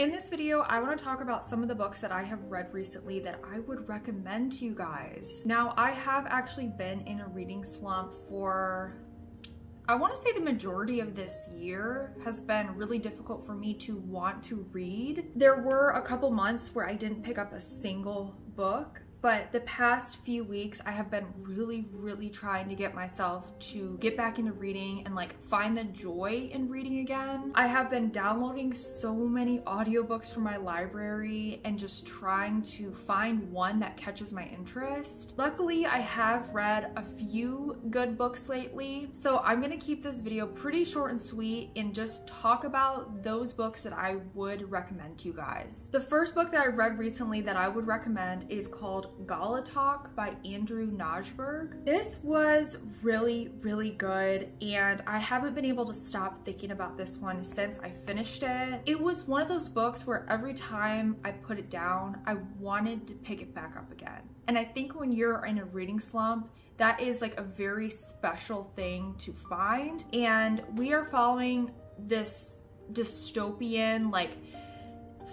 In this video, I want to talk about some of the books that I have read recently that I would recommend to you guys. Now, I have actually been in a reading slump for, I want to say the majority of this year has been really difficult for me to want to read. There were a couple months where I didn't pick up a single book, but the past few weeks I have been really trying to get myself to get back into reading and like find the joy in reading again. I have been downloading so many audiobooks from my library and just trying to find one that catches my interest. Luckily, I have read a few good books lately, so I'm gonna keep this video pretty short and sweet and just talk about those books that I would recommend to you guys. The first book that I read recently that I would recommend is called 𝚲𝚃 by 𝚆𝙸𝚃𝙷. This was really good, and I haven't been able to stop thinking about this one since I finished it. It was one of those books where every time I put it down, I wanted to pick it back up again. And I think when you're in a reading slump, that is like a very special thing to find. And we are following this dystopian, like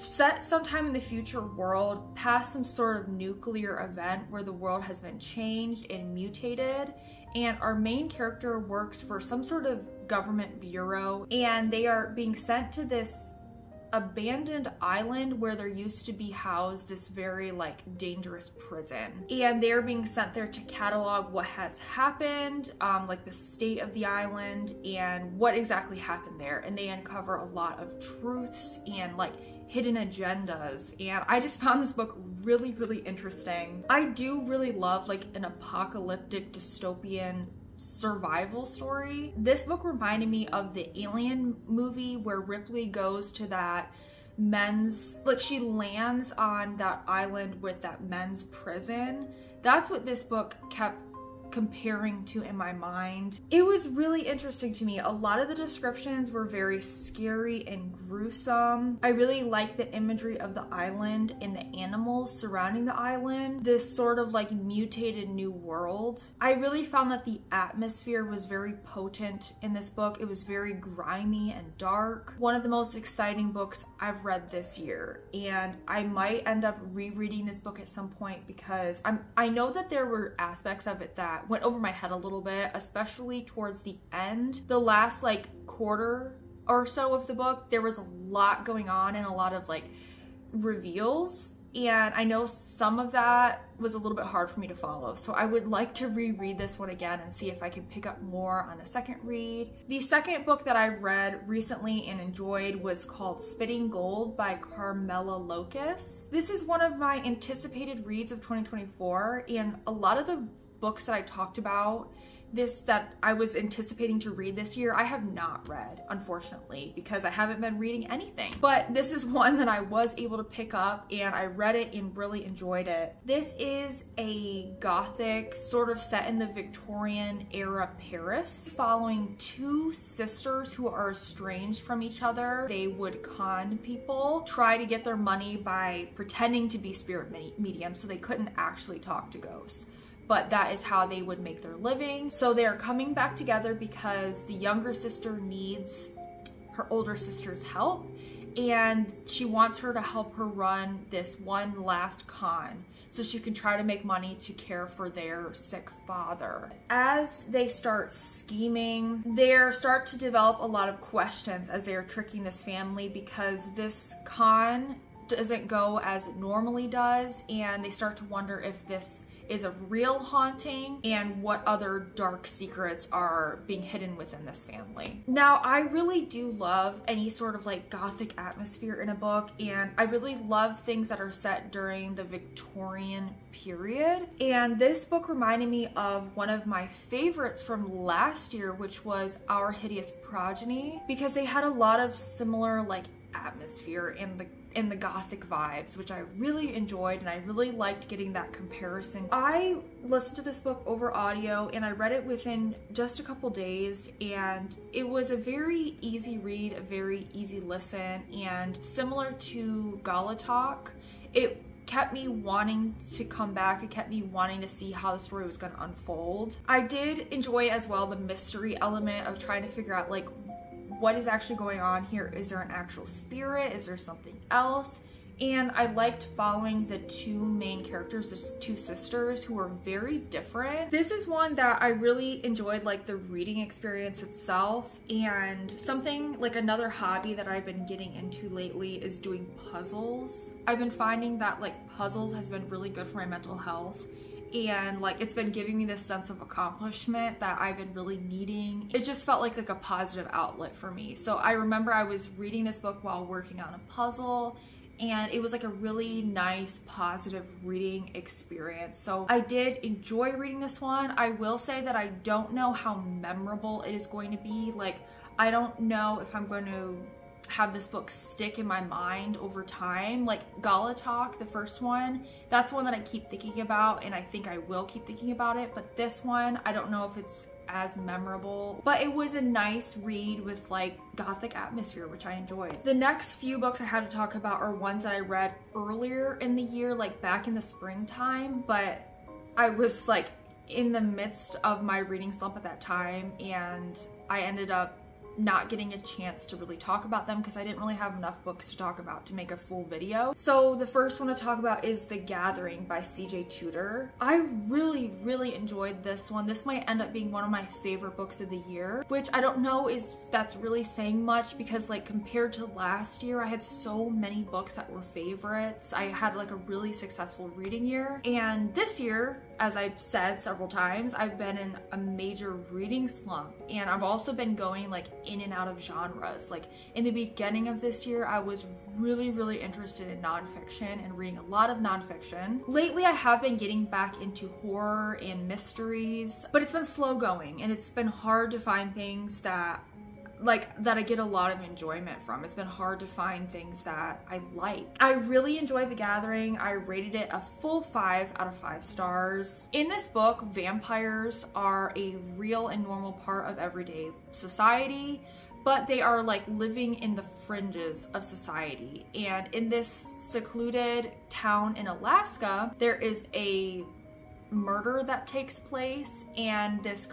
set sometime in the future world past some sort of nuclear event where the world has been changed and mutated, and our main character works for some sort of government bureau, and they are being sent to this abandoned island where there used to be housed this very like dangerous prison, and they're being sent there to catalog what has happened, like the state of the island and what exactly happened there. And they uncover a lot of truths and like hidden agendas, and I just found this book really interesting. I do really love like an apocalyptic dystopian survival story. This book reminded me of the Alien movie where Ripley goes to that men's, like she lands on that island with that men's prison. That's what this book kept comparing to in my mind. It was really interesting to me. A lot of the descriptions were very scary and gruesome. I really like the imagery of the island and the animals surrounding the island, this sort of like mutated new world. I really found that the atmosphere was very potent in this book. It was very grimy and dark. One of the most exciting books I've read this year, and I might end up rereading this book at some point because I know that there were aspects of it that went over my head a little bit, especially towards the end. The last like quarter or so of the book, there was a lot going on and a lot of like reveals, and I know some of that was a little bit hard for me to follow, so I would like to reread this one again and see if I can pick up more on a second read. The second book that I read recently and enjoyed was called 𝚆𝙃 Gold by Carmela Locus. This is one of my anticipated reads of 2024, and a lot of the books that I talked about that I was anticipating to read this year, I have not read, unfortunately, because I haven't been reading anything. But this is one that I was able to pick up, and I read it and really enjoyed it. This is a gothic, sort of set in the Victorian era Paris, following two sisters who are estranged from each other. They would con people, try to get their money by pretending to be spirit mediums, so they couldn't actually talk to ghosts. But that is how they would make their living. So they are coming back together because the younger sister needs her older sister's help, and she wants her to help her run this one last con so she can try to make money to care for their sick father. As they start scheming, they start to develop a lot of questions as they are tricking this family, because this con doesn't go as it normally does, and they start to wonder if this is a real haunting and what other dark secrets are being hidden within this family. Now, I really do love any sort of like gothic atmosphere in a book, and I really love things that are set during the Victorian period. And this book reminded me of one of my favorites from last year, which was Our Hideous Progeny, because they had a lot of similar like atmosphere in the gothic vibes, which I really enjoyed, and I really liked getting that comparison. I listened to this book over audio, and I read it within just a couple days, and it was a very easy read, a very easy listen, and similar to 𝚲𝚃, it kept me wanting to come back. It kept me wanting to see how the story was going to unfold. I did enjoy as well the mystery element of trying to figure out like what is actually going on here? Is there an actual spirit? Is there something else? And I liked following the two main characters, the two sisters who are very different. This is one that I really enjoyed, like the reading experience itself, and something like another hobby that I've been getting into lately is doing puzzles. I've been finding that like puzzles has been really good for my mental health, and like it's been giving me this sense of accomplishment that I've been really needing. It just felt like a positive outlet for me. So I remember I was reading this book while working on a puzzle, and it was like a really nice, positive reading experience. So I did enjoy reading this one. I will say that I don't know how memorable it is going to be. Like, I don't know if I'm going to have this book stick in my mind over time. Like 𝚲𝚃𝚃, the first one, that's one that I keep thinking about, and I think I will keep thinking about it. But this one, I don't know if it's as memorable, but it was a nice read with like gothic atmosphere, which I enjoyed. The next few books I had to talk about are ones that I read earlier in the year, like back in the springtime, but I was like in the midst of my reading slump at that time, and I ended up not getting a chance to really talk about them because I didn't really have enough books to talk about to make a full video. So the first one to talk about is The Gathering by C.J. Tudor. I really enjoyed this one. This might end up being one of my favorite books of the year, which I don't know if that's really saying much because like compared to last year, I had so many books that were favorites. I had like a really successful reading year, and this year, as I've said several times, I've been in a major reading slump, and I've also been going like in and out of genres. Like in the beginning of this year, I was really interested in nonfiction and reading a lot of nonfiction. Lately, I have been getting back into horror and mysteries, but it's been slow going, and it's been hard to find things that I get a lot of enjoyment from. It's been hard to find things that I like. I really enjoyed The Gathering. I rated it a full 5 out of 5 stars. In this book, vampires are a real and normal part of everyday society, but they are like living in the fringes of society. And in this secluded town in Alaska, there is a murder that takes place, and this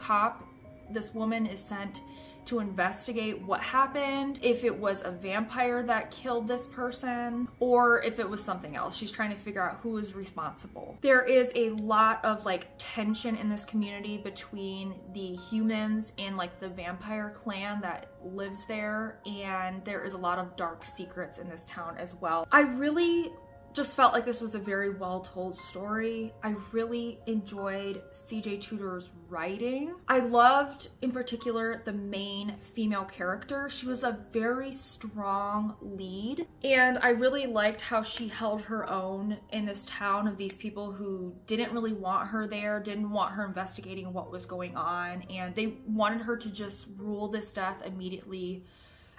woman is sent to investigate what happened, if it was a vampire that killed this person, or if it was something else. She's trying to figure out who is responsible. There is a lot of like tension in this community between the humans and like the vampire clan that lives there, and there is a lot of dark secrets in this town as well. I really just felt like this was a very well told story. I really enjoyed C.J. Tudor's writing. I loved in particular the main female character. She was a very strong lead, and I really liked how she held her own in this town of these people who didn't really want her there, didn't want her investigating what was going on, and they wanted her to just rule this death immediately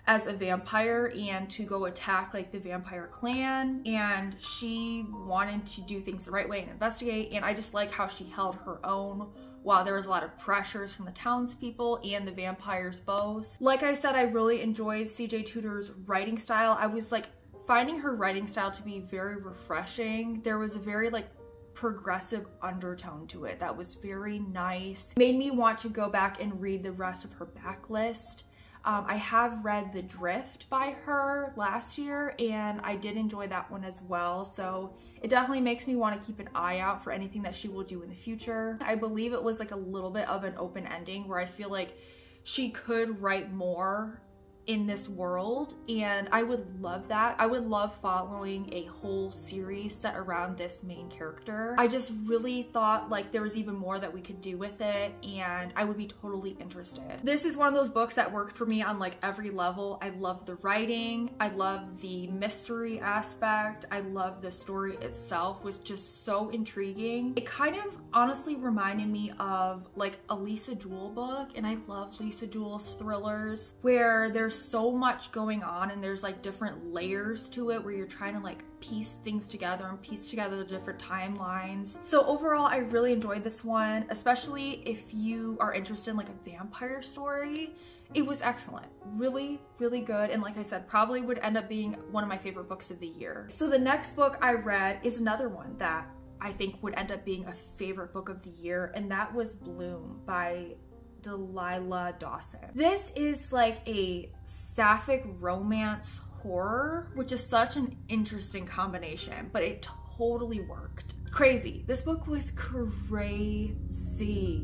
as a vampire and to go attack like the vampire clan, and she wanted to do things the right way and investigate, and I just like how she held her own while there was a lot of pressures from the townspeople and the vampires both. Like I said, I really enjoyed C.J. Tudor's writing style. I was like finding her writing style to be very refreshing. There was a very like progressive undertone to it that was very nice. Made me want to go back and read the rest of her backlist. I have read The Drift by her last year, and I did enjoy that one as well, so it definitely makes me want to keep an eye out for anything that she will do in the future. I believe it was like a little bit of an open ending where I feel like she could write more in this world, and I would love that. I would love following a whole series set around this main character. I just really thought like there was even more that we could do with it, and I would be totally interested. This is one of those books that worked for me on like every level. I love the writing, I love the mystery aspect, I love the story itself was just so intriguing. It kind of honestly reminded me of like a Lisa Jewell book, and I love Lisa Jewell's thrillers where there's so much going on and there's like different layers to it where you're trying to like piece things together and piece together the different timelines. So overall, I really enjoyed this one, especially if you are interested in like a vampire story. It was excellent, really good, and like I said, probably would end up being one of my favorite books of the year. So the next book I read is another one that I think would end up being a favorite book of the year, and that was Bloom by Delilah Dawson. This is like a sapphic romance horror, which is such an interesting combination, but it totally worked. Crazy. This book was crazy.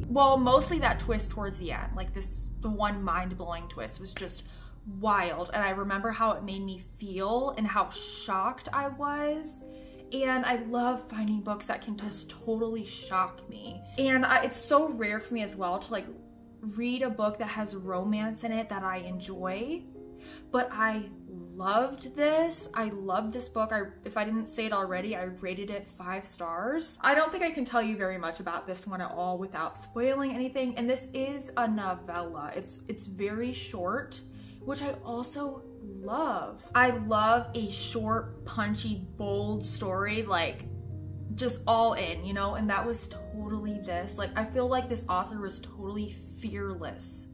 Well, mostly that twist towards the end, like the one mind-blowing twist was just wild. And I remember how it made me feel and how shocked I was. And I love finding books that can just totally shock me. And it's so rare for me as well to like read a book that has romance in it that I enjoy. But I loved this. I loved this book. If I didn't say it already, I rated it 5 stars. I don't think I can tell you very much about this one at all without spoiling anything. And this is a novella. It's very short, which I also love. I love a short, punchy, bold story, like just all in, you know? And that was totally this. Like, I feel like this author was totally fearless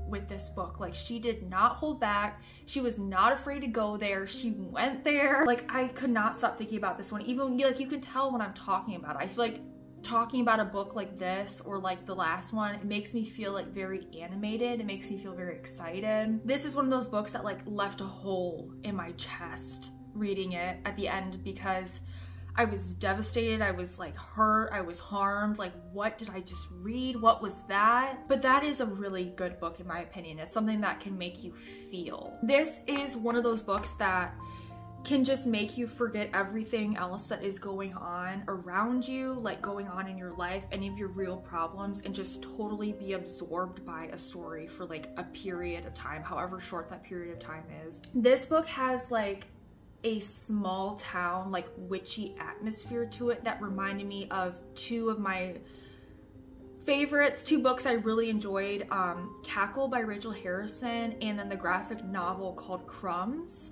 with this book. Like, she did not hold back. She was not afraid to go there. She went there. Like, I could not stop thinking about this one. Even like you can tell when I'm talking about it. I feel like talking about a book like this or like the last one, it makes me feel like very animated. It makes me feel very excited. This is one of those books that like left a hole in my chest reading it at the end, because I was devastated, I was like hurt, I was harmed, like what did I just read? What was that? But that is a really good book in my opinion. It's something that can make you feel. This is one of those books that can just make you forget everything else that is going on around you, like going on in your life, any of your real problems, and just totally be absorbed by a story for like a period of time, however short that period of time is. This book has like a small town, like witchy atmosphere to it that reminded me of 2 of my favorites, 2 books I really enjoyed, Cackle by Rachel Harrison, and then the graphic novel called Crumbs.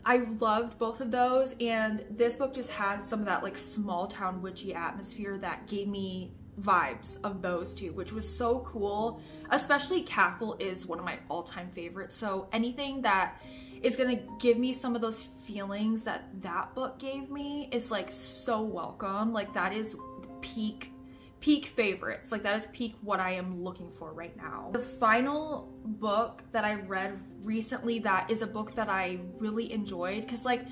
I loved both of those, and this book just had some of that like small town witchy atmosphere that gave me vibes of those 2, which was so cool. Especially Cackle is one of my all-time favorites, so anything that is gonna give me some of those feelings that that book gave me is like so welcome. Like, that is peak favorites. Like, that is peak what I am looking for right now. The final book that I read recently that is a book that I really enjoyed, because like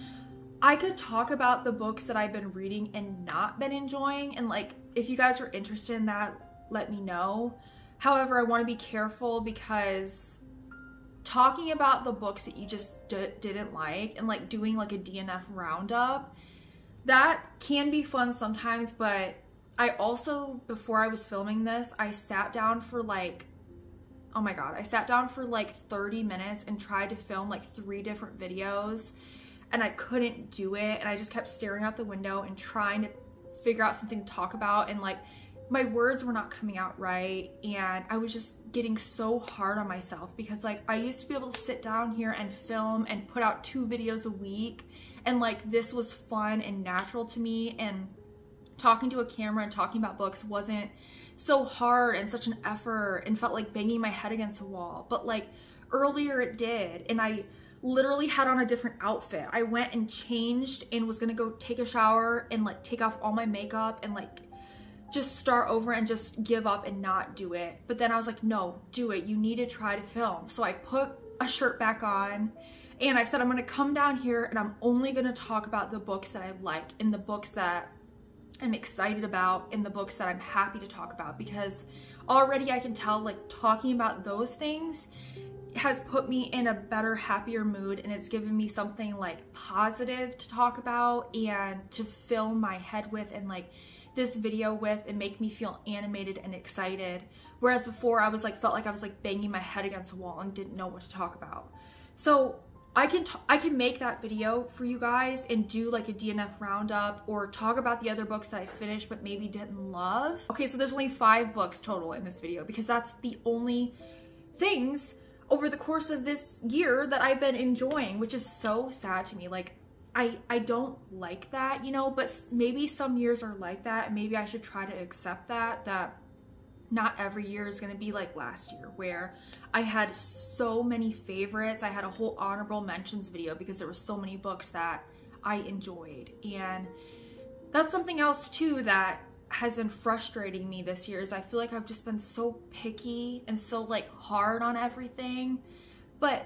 I could talk about the books that I've been reading and not been enjoying, and like if you guys are interested in that, let me know. However, I want to be careful, because talking about the books that you just didn't like and like doing like a DNF roundup, that can be fun sometimes. But I also, before I was filming this, I sat down for like, oh my god, I sat down for like 30 minutes and tried to film like 3 different videos, and I couldn't do it, and I just kept staring out the window and trying to figure out something to talk about, and like my words were not coming out right, and I was just getting so hard on myself, because like I used to be able to sit down here and film and put out 2 videos a week, and like this was fun and natural to me, and talking to a camera and talking about books wasn't so hard and such an effort and felt like banging my head against a wall. But like earlier it did, and I literally had on a different outfit. I went and changed and was gonna go take a shower and like take off all my makeup and like just start over and just give up and not do it. But then I was like, no, do it. You need to try to film. So I put a shirt back on and I said, I'm gonna come down here and I'm only gonna talk about the books that I like and the books that I'm excited about and the books that I'm happy to talk about, because already I can tell like talking about those things has put me in a better, happier mood, and it's given me something like positive to talk about and to fill my head with and like this video with and make me feel animated and excited. Whereas before I was like, felt like I was like banging my head against a wall and didn't know what to talk about. So I can make that video for you guys and do like a DNF roundup or talk about the other books that I finished but maybe didn't love. Okay, so there's only 5 books total in this video, because that's the only things over the course of this year that I've been enjoying, which is so sad to me. Like, I don't like that, you know, but maybe some years are like that, and maybe I should try to accept that not every year is gonna be like last year, where I had so many favorites. I had a whole honorable mentions video because there were so many books that I enjoyed. And that's something else too that has been frustrating me this year is I feel like I've just been so picky and so like hard on everything. But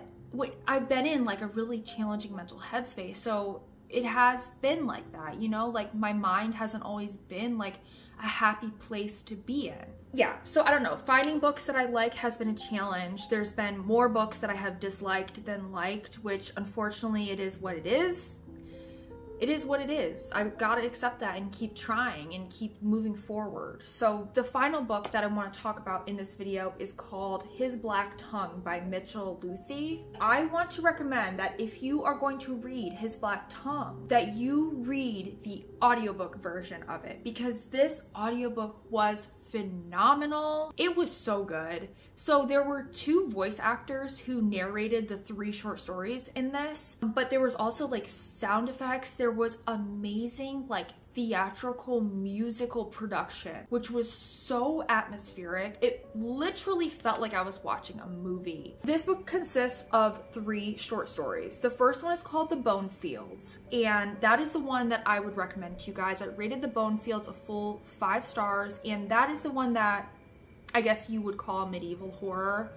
I've been in like a really challenging mental headspace, so it has been like that, you know, like my mind hasn't always been like a happy place to be in. Yeah, so I don't know, finding books that I like has been a challenge. There's been more books that I have disliked than liked, which unfortunately it is what it is. It is what it is. I've got to accept that and keep trying and keep moving forward. So the final book that I want to talk about in this video is called 𝚲𝚃𝚃𝚃 by 𝚲𝚃𝚃𝚃. I want to recommend that if you are going to read 𝚲𝚃𝚃𝚃, that you read the audiobook version of it, because this audiobook was phenomenal. It was so good. So there were 2 voice actors who narrated the 3 short stories in this, but there was also like sound effects. There was amazing like theatrical musical production, which was so atmospheric. It literally felt like I was watching a movie. This book consists of 3 short stories. The first one is called 𝚲𝚃𝚃𝚃𝚃, and that is the one that I would recommend to you guys. I rated 𝚲𝚃𝚃𝚃𝚃 a full 5 stars, and that is the one that I guess you would call medieval horror.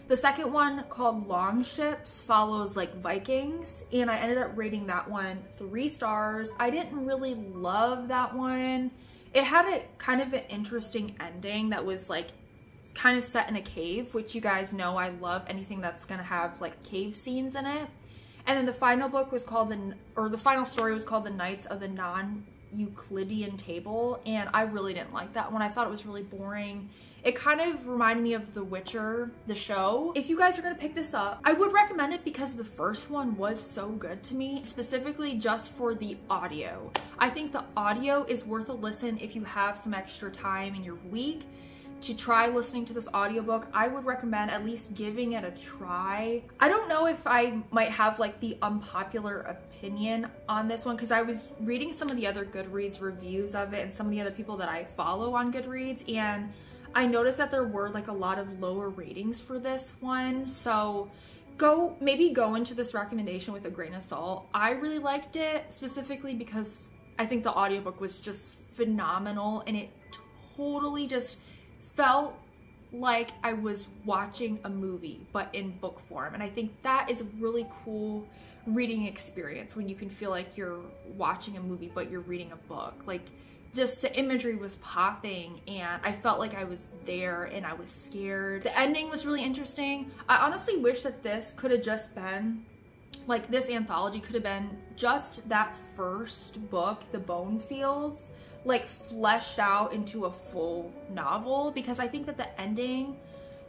The second one, called Long Ships, follows like Vikings, and I ended up rating that one 3 stars. I didn't really love that one. It had a kind of an interesting ending that was like kind of set in a cave, which you guys know I love anything that's gonna have like cave scenes in it. And then the final book was called the final story was called The Knights of the Non-Euclidean Table, and I really didn't like that one. I thought it was really boring. It kind of reminded me of The Witcher, the show. If you guys are gonna pick this up, I would recommend it because the first one was so good to me, specifically just for the audio. I think the audio is worth a listen if you have some extra time in your week to try listening to this audiobook. I would recommend at least giving it a try. I don't know if I might have like the unpopular opinion on this one, because I was reading some of the other Goodreads reviews of it and some of the other people that I follow on Goodreads, and I noticed that there were like a lot of lower ratings for this one. So maybe go into this recommendation with a grain of salt. I really liked it specifically because I think the audiobook was just phenomenal, and it totally just felt like I was watching a movie but in book form. And I think that is a really cool reading experience, when you can feel like you're watching a movie but you're reading a book. Like, just the imagery was popping, and I felt like I was there and I was scared. The ending was really interesting. I honestly wish that this could have just been, like, this anthology could have been just that first book, The Bone Fields, like fleshed out into a full novel, because I think that the ending,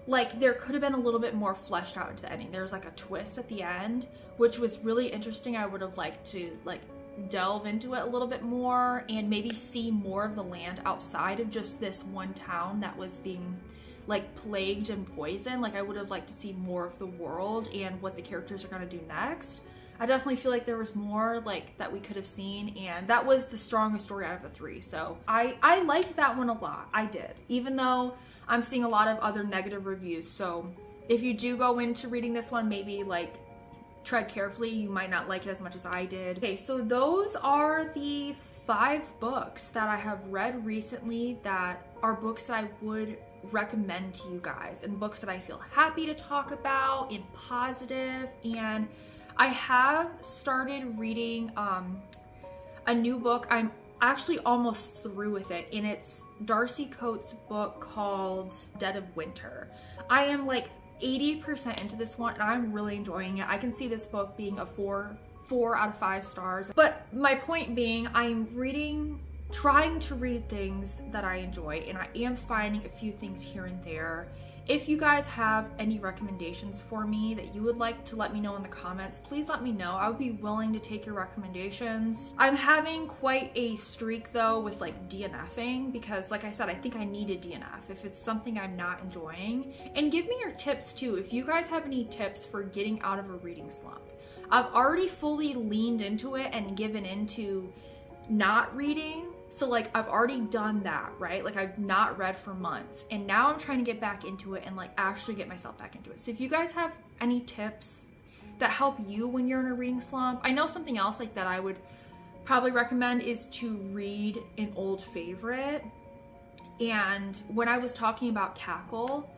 like, there could have been a little bit more fleshed out into the ending. There was like a twist at the end, which was really interesting. I would have liked to like delve into it a little bit more and maybe see more of the land outside of just this one town that was being like plagued and poisoned. Like, I would have liked to see more of the world and what the characters are gonna do next. I definitely feel like there was more like that we could have seen, and that was the strongest story out of the 3. So I liked that one a lot. I did, even though I'm seeing a lot of other negative reviews. So if you do go into reading this one, maybe like tread carefully. You might not like it as much as I did. Okay, so those are the 5 books that I have read recently that are books that I would recommend to you guys, and books that I feel happy to talk about and positive. And I have started reading a new book. I'm actually almost through with it, and it's Darcy Coates' book called Dead of Winter. I am like 80% into this one, and I'm really enjoying it. I can see this book being a 4 out of 5 stars. But my point being, I'm trying to read things that I enjoy, and I am finding a few things here and there. If you guys have any recommendations for me that you would like to let me know in the comments, please let me know. I would be willing to take your recommendations. I'm having quite a streak though with like DNFing, because like I said, I think I need a DNF if it's something I'm not enjoying. And give me your tips too, if you guys have any tips for getting out of a reading slump. I've already fully leaned into it and given into not reading. So like, I've already done that, right? Like, I've not read for months, and now I'm trying to get back into it and like actually get myself back into it. So if you guys have any tips that help you when you're in a reading slump, I know something else like that I would probably recommend is to read an old favorite. And when I was talking about Cackle,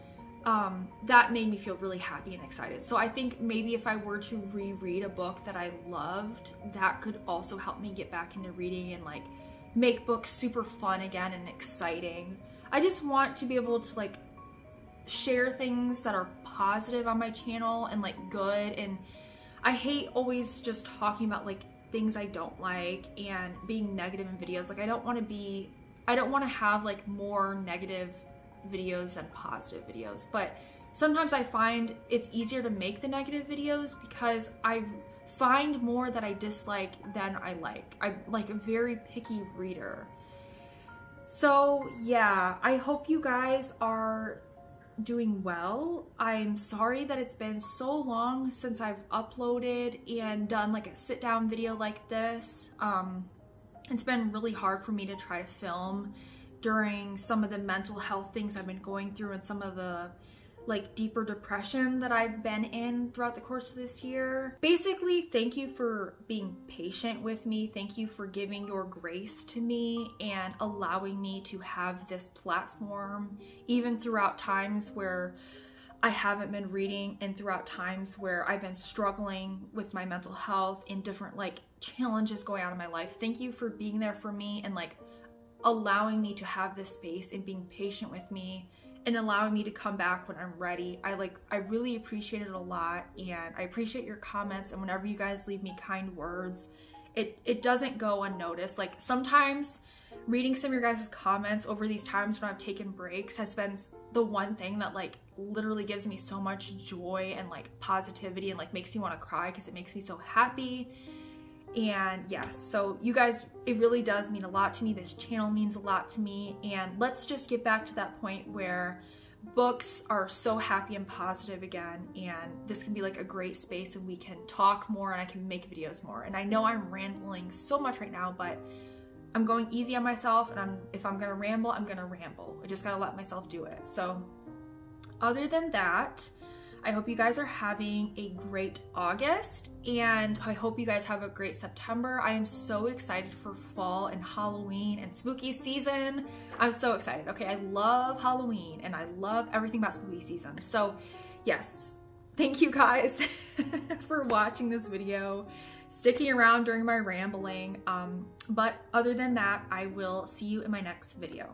that made me feel really happy and excited. So I think maybe if I were to reread a book that I loved, that could also help me get back into reading and like make books super fun again and exciting. I just want to be able to like share things that are positive on my channel and like good, and I hate always just talking about like things I don't like and being negative in videos. Like I don't want to have like more negative videos than positive videos, but sometimes I find it's easier to make the negative videos because I find more that I dislike than I like. I'm like a very picky reader. So yeah, I hope you guys are doing well. I'm sorry that it's been so long since I've uploaded and done like a sit down video like this. It's been really hard for me to try to film during some of the mental health things I've been going through and some of the like deeper depression that I've been in throughout the course of this year. Basically, thank you for being patient with me. Thank you for giving your grace to me and allowing me to have this platform, even throughout times where I haven't been reading and throughout times where I've been struggling with my mental health and different like challenges going on in my life. Thank you for being there for me and like allowing me to have this space and being patient with me and allowing me to come back when I'm ready. I really appreciate it a lot, and I appreciate your comments, and whenever you guys leave me kind words, it doesn't go unnoticed. Like sometimes reading some of your guys' comments over these times when I've taken breaks has been the one thing that like literally gives me so much joy and like positivity and like makes me want to cry because it makes me so happy. And yes, so you guys, it really does mean a lot to me. This channel means a lot to me. And let's just get back to that point where books are so happy and positive again. And this can be like a great space and we can talk more and I can make videos more. And I know I'm rambling so much right now, but I'm going easy on myself. And if I'm gonna ramble, I'm gonna ramble. I just gotta let myself do it. So other than that, I hope you guys are having a great August, and I hope you guys have a great September. I am so excited for fall and Halloween and spooky season. I'm so excited. Okay, I love Halloween and I love everything about spooky season. So yes, thank you guys for watching this video, sticking around during my rambling. But other than that, I will see you in my next video.